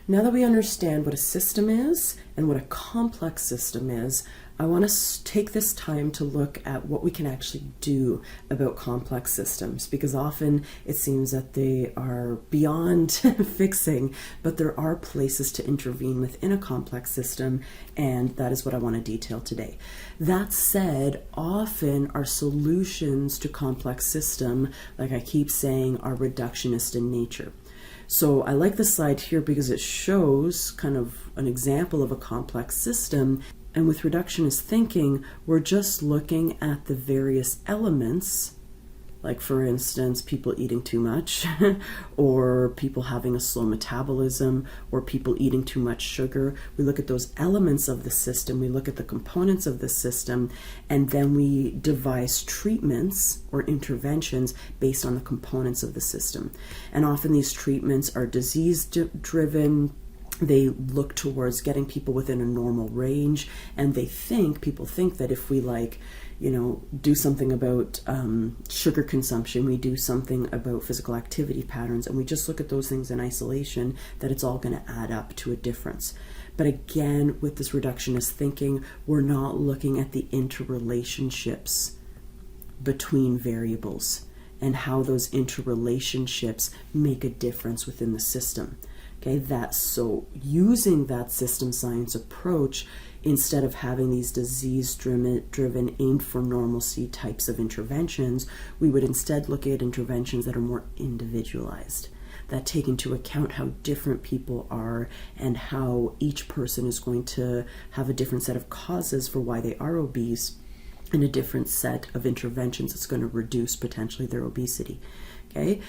Now that we understand what a system is and what a complex system is, I want to take this time to look at what we can actually do about complex systems, because often it seems that they are beyond fixing, but there are places to intervene within a complex system, and that is what I want to detail today. That said, often our solutions to complex system, like I keep saying, are reductionist in nature. So I like this slide here because it shows kind of an example of a complex system. And with reductionist thinking, we're just looking at the various elements, like for instance, people eating too much, or people having a slow metabolism, or people eating too much sugar. We look at those elements of the system, we look at the components of the system, and then we devise treatments or interventions based on the components of the system. And often these treatments are disease-driven. They look towards getting people within a normal range, and people think that if we do something about sugar consumption, we do something about physical activity patterns, and we just look at those things in isolation, that it's all going to add up to a difference. But again, with this reductionist thinking, we're not looking at the interrelationships between variables and how those interrelationships make a difference within the system. Okay, so using that system science approach, instead of having these disease-driven, aimed for normalcy types of interventions, we would instead look at interventions that are more individualized, that take into account how different people are and how each person is going to have a different set of causes for why they are obese, and a different set of interventions that's going to reduce potentially their obesity. Okay,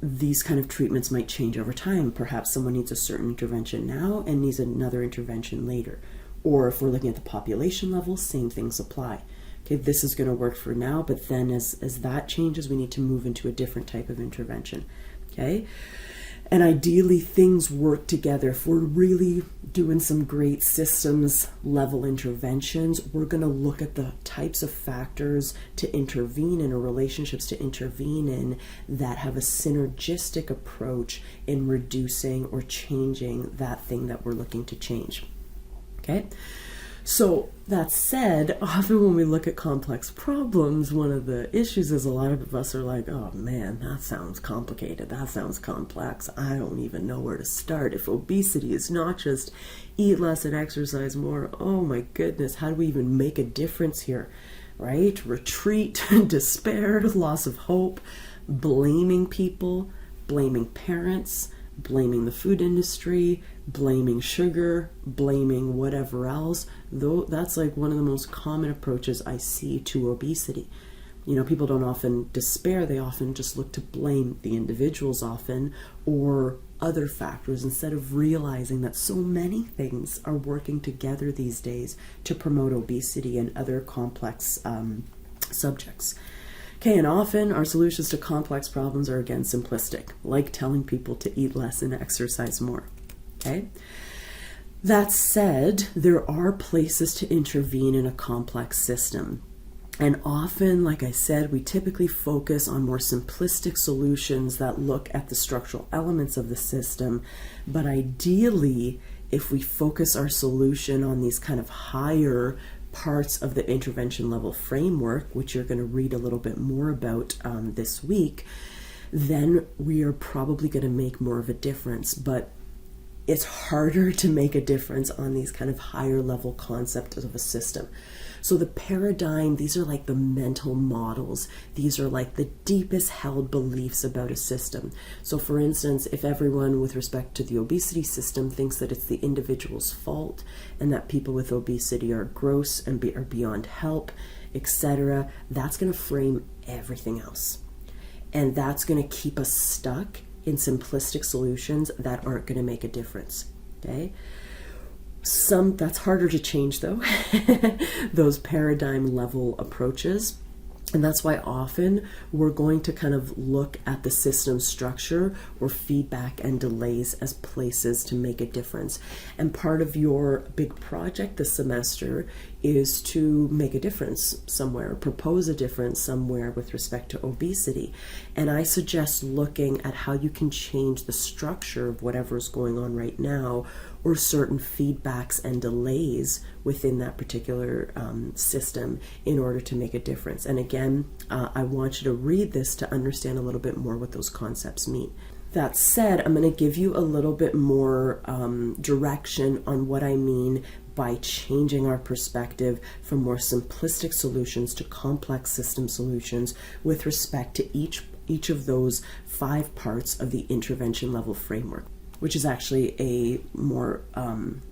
these kind of treatments might change over time. Perhaps someone needs a certain intervention now and needs another intervention later. Or if we're looking at the population level, same things apply. Okay, this is going to work for now, but then as that changes, we need to move into a different type of intervention. Okay, and ideally things work together. If we're really doing some great systems level interventions, we're going to look at the types of factors to intervene in, or relationships to intervene in, that have a synergistic approach in reducing or changing that thing that we're looking to change. Okay, so that said, often when we look at complex problems, one of the issues is a lot of us are like, oh man, that sounds complicated, that sounds complex, I don't even know where to start. If obesity is not just eat less and exercise more, oh my goodness, how do we even make a difference here, right? Retreat, despair, loss of hope, blaming people, blaming parents, blaming the food industry, blaming sugar, blaming whatever else. Though that's like one of the most common approaches I see to obesity. People don't often despair, they often just look to blame the individuals often, or other factors, instead of realizing that so many things are working together these days to promote obesity and other complex subjects. Okay, and often our solutions to complex problems are, again, simplistic, like telling people to eat less and exercise more. Okay? That said, there are places to intervene in a complex system. And often, like I said, we typically focus on more simplistic solutions that look at the structural elements of the system. But ideally, if we focus our solution on these kind of higher parts of the intervention level framework, which you're going to read a little bit more about this week, then we are probably going to make more of a difference. But it's harder to make a difference on these kind of higher level concepts of a system. So the paradigm, these are like the mental models. These are like the deepest held beliefs about a system. So for instance, if everyone with respect to the obesity system thinks that it's the individual's fault and that people with obesity are gross and are beyond help, etc., that's going to frame everything else. And that's going to keep us stuck in simplistic solutions that aren't going to make a difference. Okay? That's harder to change though, those paradigm level approaches. And that's why often we're going to kind of look at the system structure or feedback and delays as places to make a difference. And part of your big project this semester is to make a difference somewhere, propose a difference somewhere with respect to obesity. And I suggest looking at how you can change the structure of whatever is going on right now, or certain feedbacks and delays within that particular system in order to make a difference. And again, I want you to read this to understand a little bit more what those concepts mean. That said, I'm going to give you a little bit more direction on what I mean by changing our perspective from more simplistic solutions to complex system solutions with respect to each of those 5 parts of the intervention level framework, which is actually a more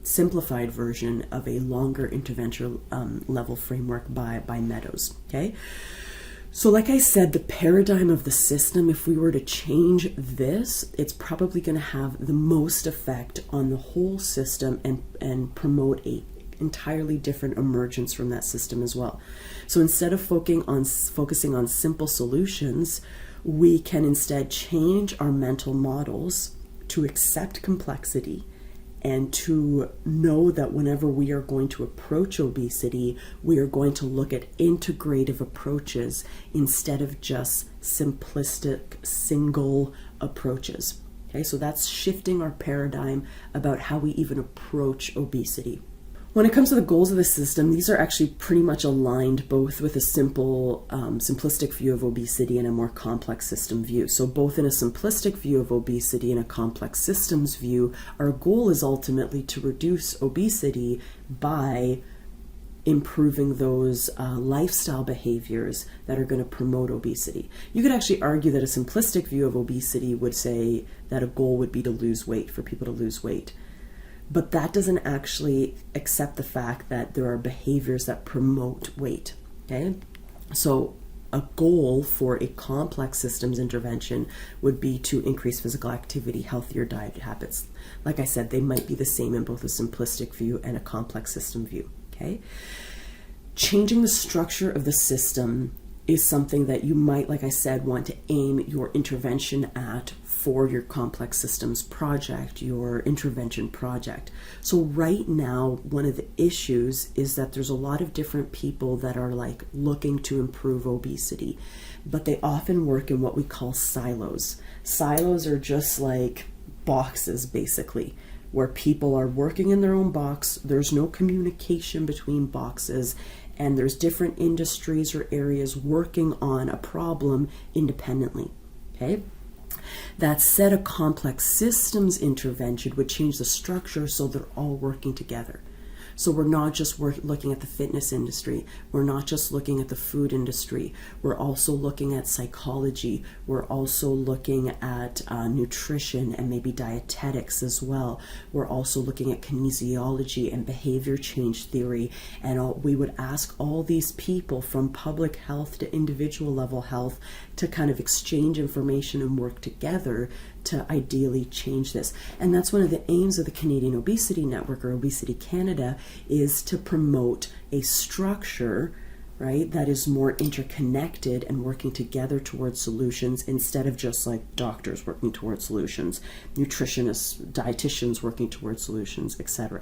simplified version of a longer intervention level framework by Meadows, okay? So like I said, the paradigm of the system, if we were to change this, it's probably going to have the most effect on the whole system and promote a entirely different emergence from that system as well. So instead of focusing on simple solutions, we can instead change our mental models to accept complexity and to know that whenever we are going to approach obesity, we are going to look at integrative approaches instead of just simplistic single approaches. Okay, so that's shifting our paradigm about how we even approach obesity. When it comes to the goals of the system, these are actually pretty much aligned both with a simple, simplistic view of obesity and a more complex system view. So both in a simplistic view of obesity and a complex systems view, our goal is ultimately to reduce obesity by improving those lifestyle behaviors that are going to promote obesity. You could actually argue that a simplistic view of obesity would say that a goal would be to lose weight, for people to lose weight. But that doesn't actually accept the fact that there are behaviors that promote weight, okay? So a goal for a complex systems intervention would be to increase physical activity, healthier diet habits. Like I said, they might be the same in both a simplistic view and a complex system view, okay? Changing the structure of the system is something that you might, like I said, want to aim your intervention at for your complex systems project, your intervention project. So right now, one of the issues is that there's a lot of different people that are like looking to improve obesity, but they often work in what we call silos. Silos are just like boxes, basically, where people are working in their own box. There's no communication between boxes, and there's different industries or areas working on a problem independently, okay? That said, a complex systems intervention would change the structure so they're all working together. So we're not just looking at the fitness industry. We're not just looking at the food industry. We're also looking at psychology. We're also looking at nutrition and maybe dietetics as well. We're also looking at kinesiology and behavior change theory. And we would ask all these people from public health to individual level health to kind of exchange information and work together to ideally change this. And that's one of the aims of the Canadian Obesity Network, or Obesity Canada, is to promote a structure, right, that is more interconnected and working together towards solutions instead of just like doctors working towards solutions, nutritionists, dietitians working towards solutions, etc.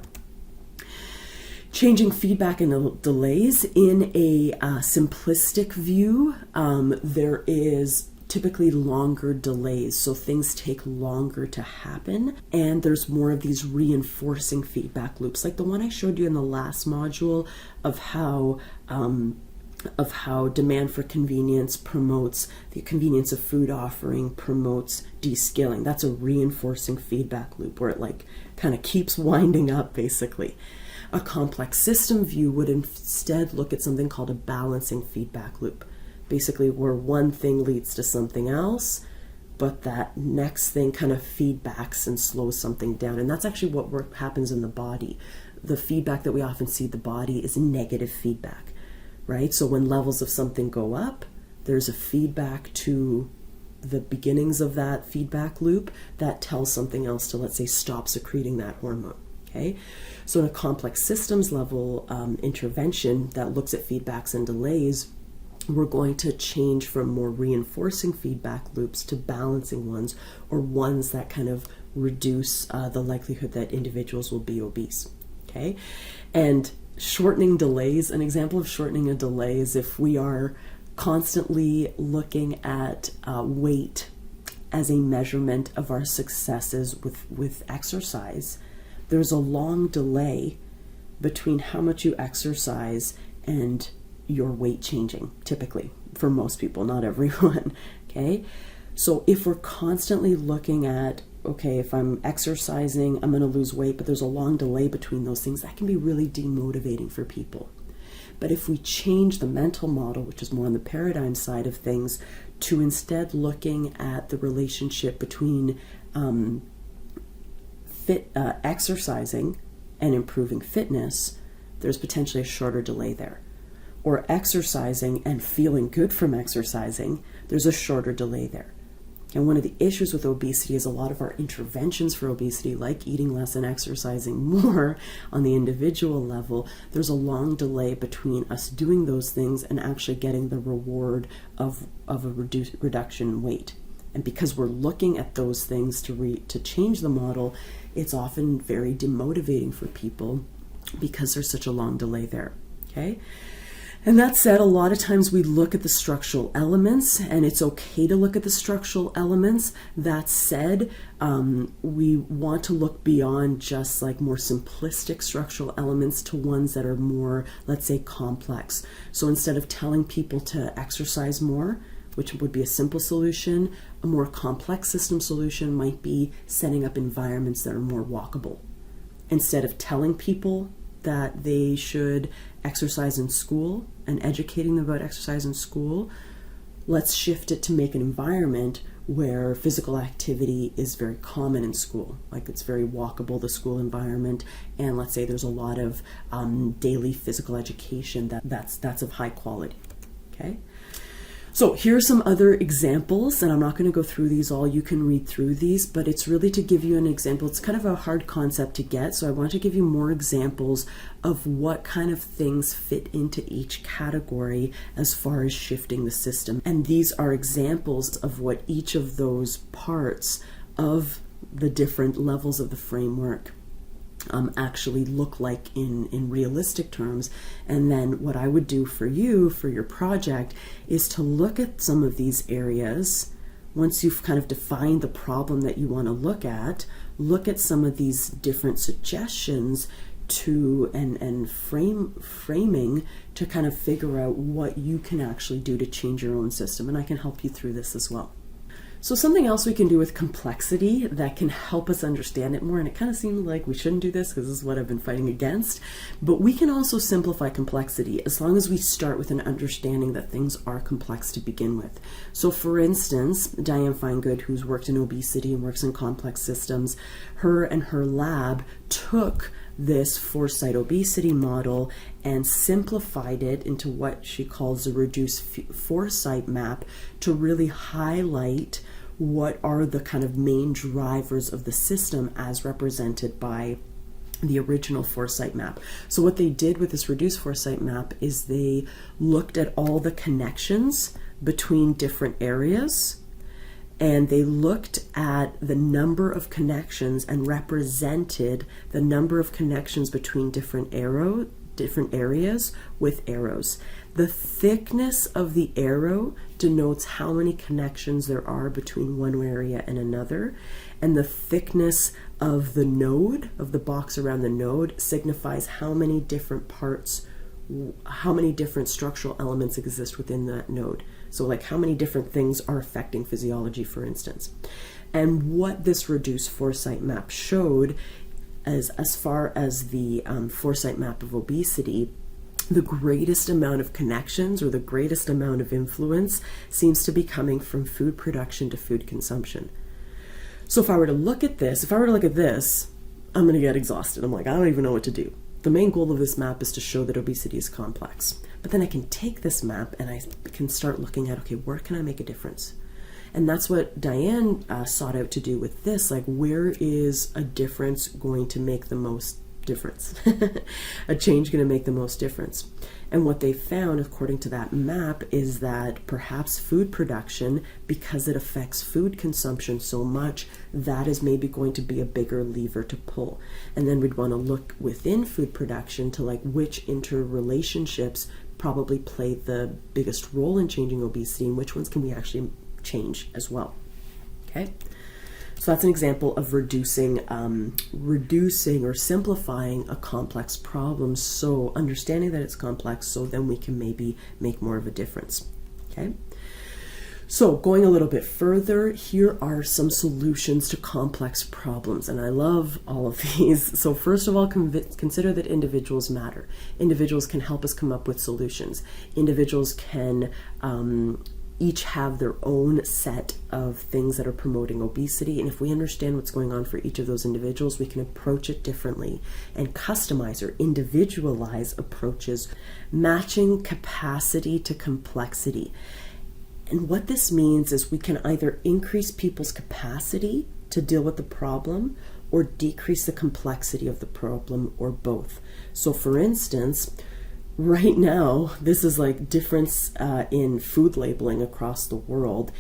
Changing feedback and delays. In a simplistic view, there is typically longer delays, so things take longer to happen, and there's more of these reinforcing feedback loops, like the one I showed you in the last module of how demand for convenience promotes the convenience of food offering, promotes descaling. That's a reinforcing feedback loop where it like kind of keeps winding up, basically. A complex system view would instead look at something called a balancing feedback loop, basically where one thing leads to something else, but that next thing kind of feedbacks and slows something down. And that's actually what happens in the body. The feedback that we often see in the body is negative feedback, right? So when levels of something go up, there's a feedback to the beginnings of that feedback loop that tells something else to, let's say, stop secreting that hormone. Okay, so in a complex systems level intervention that looks at feedbacks and delays, we're going to change from more reinforcing feedback loops to balancing ones, or ones that kind of reduce the likelihood that individuals will be obese. Okay, and shortening delays, an example of shortening a delay is if we are constantly looking at weight as a measurement of our successes with exercise. There's a long delay between how much you exercise and your weight changing, typically, for most people, not everyone. Okay, so if we're constantly looking at, okay, if I'm exercising, I'm going to lose weight, but there's a long delay between those things, that can be really demotivating for people. But if we change the mental model, which is more on the paradigm side of things, to instead looking at the relationship between exercising and improving fitness, there's potentially a shorter delay there. Or exercising and feeling good from exercising, there's a shorter delay there. And one of the issues with obesity is a lot of our interventions for obesity, like eating less and exercising more on the individual level, there's a long delay between us doing those things and actually getting the reward of a reduction in weight. And because we're looking at those things to change the model, it's often very demotivating for people because there's such a long delay there. Okay? And that said, a lot of times we look at the structural elements, and it's okay to look at the structural elements. That said, we want to look beyond just like more simplistic structural elements to ones that are more, let's say, complex. So instead of telling people to exercise more, which would be a simple solution, a more complex system solution might be setting up environments that are more walkable. Instead of telling people that they should exercise in school and educating them about exercise in school, let's shift it to make an environment where physical activity is very common in school. Like it's very walkable, the school environment, and let's say there's a lot of daily physical education that's of high quality. Okay? So here's some other examples, and I'm not going to go through these all. You can read through these, but it's really to give you an example. It's kind of a hard concept to get, so I want to give you more examples of what kind of things fit into each category as far as shifting the system. And these are examples of what each of those parts of the different levels of the framework actually look like in realistic terms. And then what I would do for you, for your project, is to look at some of these areas. Once you've kind of defined the problem that you want to look at some of these different suggestions to and framing to kind of figure out what you can actually do to change your own system. And I can help you through this as well. So something else we can do with complexity that can help us understand it more, and it kind of seemed like we shouldn't do this because this is what I've been fighting against, but we can also simplify complexity as long as we start with an understanding that things are complex to begin with. So for instance, Diane Finegood, who's worked in obesity and works in complex systems, her and her lab took this foresight obesity model and simplified it into what she calls a reduced foresight map to really highlight what are the kind of main drivers of the system as represented by the original foresight map. So what they did with this reduced foresight map is they looked at all the connections between different areas, and they looked at the number of connections and represented the number of connections between different areas with arrows. The thickness of the arrow denotes how many connections there are between one area and another, and the thickness of the node, of the box around the node, signifies how many different parts, how many different structural elements exist within that node. So like how many different things are affecting physiology, for instance. And what this reduced foresight map showed, as far as the foresight map of obesity, the greatest amount of connections or the greatest amount of influence seems to be coming from food production to food consumption. So if I were to look at this, I'm going to get exhausted. I'm like, I don't even know what to do. The main goal of this map is to show that obesity is complex. But then I can take this map and I can start looking at, okay, where can I make a difference? And that's what Diane sought out to do with this. Like, where is a difference going to make the most difference. A change going to make the most difference. And what they found, according to that map, is that perhaps food production, because it affects food consumption so much, that is maybe going to be a bigger lever to pull. And then we'd want to look within food production to like which interrelationships probably play the biggest role in changing obesity and which ones can we actually change as well. Okay? So that's an example of reducing or simplifying a complex problem. So understanding that it's complex, so then we can maybe make more of a difference. Okay. So going a little bit further, here are some solutions to complex problems, and I love all of these. So first of all, consider that individuals matter. Individuals can help us come up with solutions. Individuals can each have their own set of things that are promoting obesity, and if we understand what's going on for each of those individuals, we can approach it differently and customize or individualize approaches, matching capacity to complexity. And what this means is we can either increase people's capacity to deal with the problem or decrease the complexity of the problem, or both. So for instance, right now, this is like difference in food labeling across the world.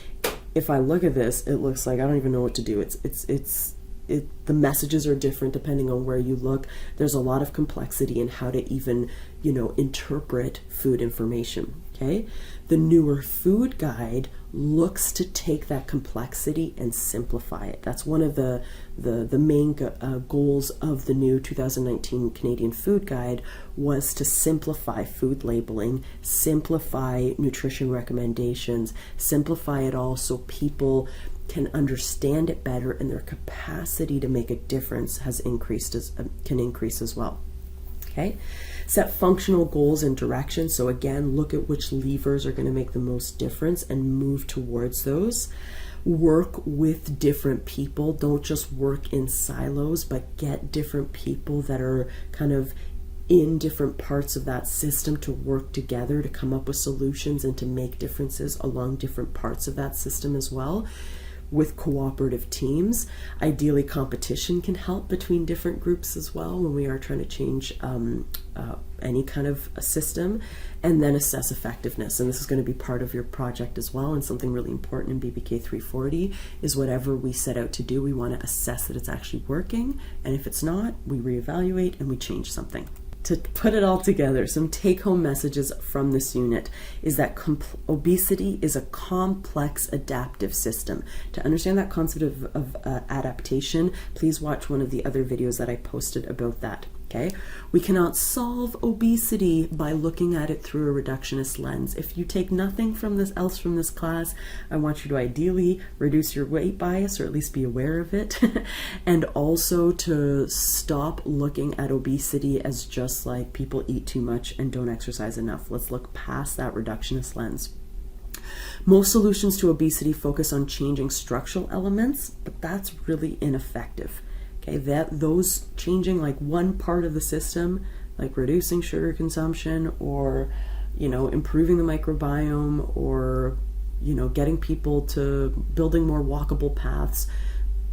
If I look at this, it looks like I don't even know what to do. The messages are different depending on where you look. There's a lot of complexity in how to even, interpret food information. Okay, the newer food guide looks to take that complexity and simplify it. That's one of the main goals of the new 2019 Canadian Food Guide, was to simplify food labeling, simplify nutrition recommendations, simplify it all so people can understand it better, and their capacity to make a difference can increase as well. Okay, set functional goals and direction. So again, look at which levers are going to make the most difference and move towards those. Work with different people. Don't just work in silos, but get different people that are kind of in different parts of that system to work together to come up with solutions and to make differences along different parts of that system as well. With cooperative teams, ideally competition can help between different groups as well when we are trying to change any kind of a system. And then assess effectiveness, and this is going to be part of your project as well. And something really important in BBK 340 is whatever we set out to do, we want to assess that it's actually working, and if it's not, we reevaluate and we change something. To put it all together, some take-home messages from this unit is that obesity is a complex adaptive system. To understand that concept of adaptation, please watch one of the other videos that I posted about that. Okay, we cannot solve obesity by looking at it through a reductionist lens. If you take nothing from this class, I want you to ideally reduce your weight bias, or at least be aware of it, and also to stop looking at obesity as just like people eat too much and don't exercise enough. Let's look past that reductionist lens. Most solutions to obesity focus on changing structural elements, but that's really ineffective. Okay, those changing like one part of the system, like reducing sugar consumption, or improving the microbiome, or getting people to building more walkable paths,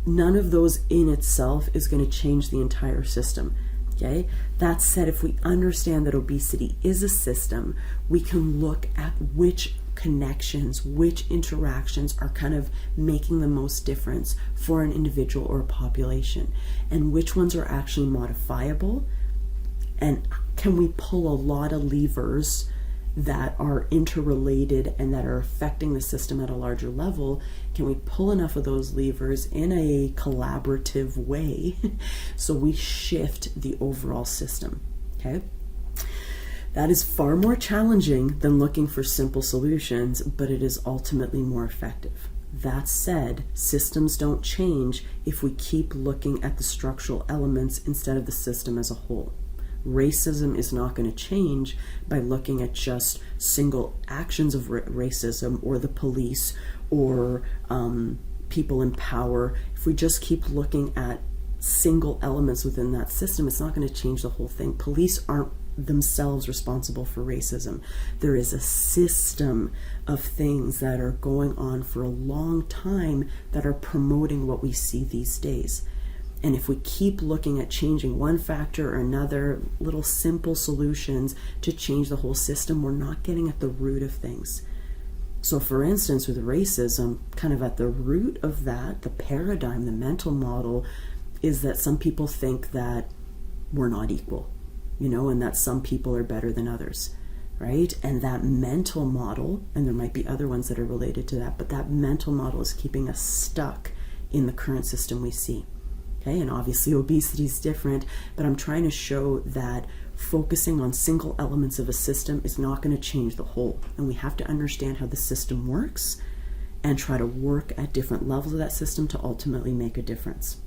none of those in itself is going to change the entire system. Okay, that said, if we understand that obesity is a system, we can look at which connections, which interactions are kind of making the most difference for an individual or a population, and which ones are actually modifiable, and can we pull a lot of levers that are interrelated and that are affecting the system at a larger level. Can we pull enough of those levers in a collaborative way so we shift the overall system? Okay. That is far more challenging than looking for simple solutions, but it is ultimately more effective. That said, systems don't change if we keep looking at the structural elements instead of the system as a whole. Racism is not going to change by looking at just single actions of racism, or the police, or people in power. If we just keep looking at single elements within that system, it's not going to change the whole thing. Police aren't themselves responsible for racism. There is a system of things that are going on for a long time that are promoting what we see these days. And if we keep looking at changing one factor or another, little simple solutions to change the whole system, we're not getting at the root of things. So for instance, with racism, kind of at the root of that, the paradigm, the mental model, is that some people think that we're not equal, and that some people are better than others, right? And that mental model, and there might be other ones that are related to that, but that mental model is keeping us stuck in the current system we see. Okay, and obviously obesity is different, but I'm trying to show that focusing on single elements of a system is not going to change the whole. And we have to understand how the system works and try to work at different levels of that system to ultimately make a difference.